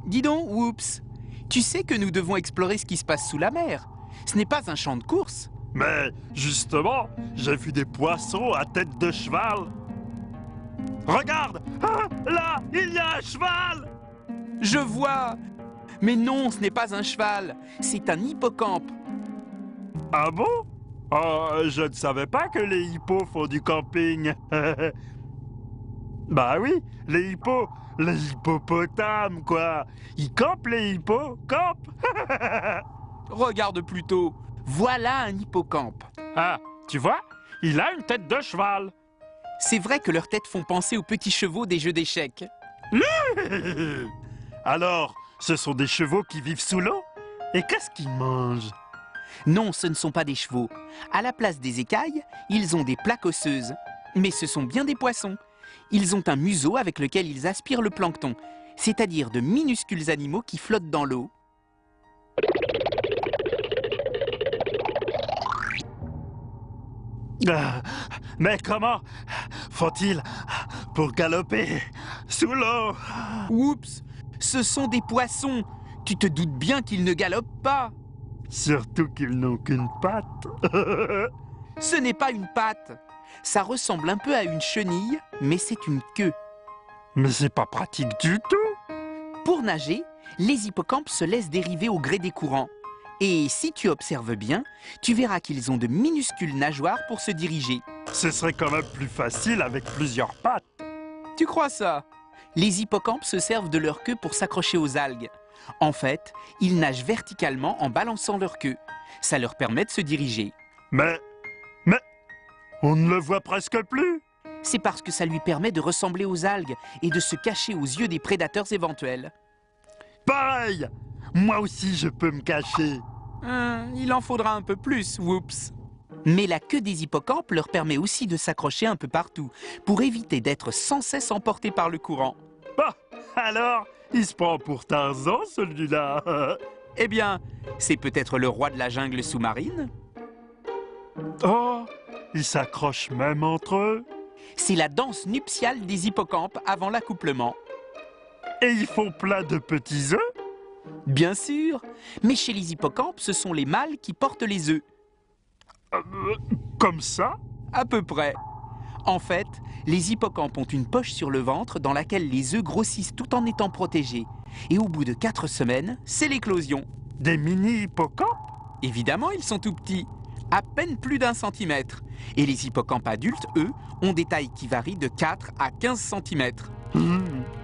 Dis donc, Whoops, tu sais que nous devons explorer ce qui se passe sous la mer. Ce n'est pas un champ de course. Mais justement, j'ai vu des poissons à tête de cheval. Regarde! Ah, là, il y a un cheval! Je vois. Mais non, ce n'est pas un cheval, c'est un hippocampe. Ah bon? Oh, je ne savais pas que les hippos font du camping. Bah oui, les hippopotames, quoi. Ils campent, les hippos, campent. Regarde plutôt, voilà un hippocampe. Ah, tu vois, il a une tête de cheval. C'est vrai que leurs têtes font penser aux petits chevaux des jeux d'échecs. Alors, ce sont des chevaux qui vivent sous l'eau? Et qu'est-ce qu'ils mangent? Non, ce ne sont pas des chevaux. À la place des écailles, ils ont des plaques osseuses. Mais ce sont bien des poissons. Ils ont un museau avec lequel ils aspirent le plancton, c'est-à-dire de minuscules animaux qui flottent dans l'eau. Mais comment faut-il pour galoper sous l'eau? Oups, ce sont des poissons. Tu te doutes bien qu'ils ne galopent pas. Surtout qu'ils n'ont qu'une patte. Ce n'est pas une patte. Ça ressemble un peu à une chenille, mais c'est une queue. Mais c'est pas pratique du tout. Pour nager, les hippocampes se laissent dériver au gré des courants. Et si tu observes bien, tu verras qu'ils ont de minuscules nageoires pour se diriger. Ce serait quand même plus facile avec plusieurs pattes. Tu crois ça? Les hippocampes se servent de leur queue pour s'accrocher aux algues. En fait, ils nagent verticalement en balançant leur queue. Ça leur permet de se diriger. Mais, on ne le voit presque plus. C'est parce que ça lui permet de ressembler aux algues et de se cacher aux yeux des prédateurs éventuels. Pareil, moi aussi je peux me cacher. Il en faudra un peu plus, Whoops. Mais la queue des hippocampes leur permet aussi de s'accrocher un peu partout, pour éviter d'être sans cesse emportés par le courant. Ah, alors, il se prend pour Tarzan, celui-là. Eh bien, c'est peut-être le roi de la jungle sous-marine? Oh, ils s'accrochent même entre eux. C'est la danse nuptiale des hippocampes avant l'accouplement. Et ils font plein de petits œufs. Bien sûr, mais chez les hippocampes, ce sont les mâles qui portent les œufs. Comme ça? À peu près. En fait, les hippocampes ont une poche sur le ventre dans laquelle les œufs grossissent tout en étant protégés. Et au bout de 4 semaines, c'est l'éclosion. Des mini-hippocampes? Évidemment, ils sont tout petits, à peine plus d'1 centimètre. Et les hippocampes adultes, eux, ont des tailles qui varient de 4 à 15 centimètres.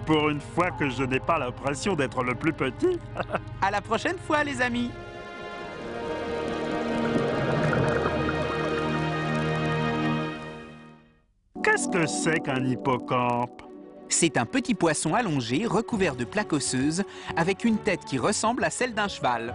Pour une fois que je n'ai pas l'impression d'être le plus petit. À la prochaine fois, les amis! Qu'est-ce que c'est qu'un hippocampe? C'est un petit poisson allongé recouvert de plaques osseuses avec une tête qui ressemble à celle d'un cheval.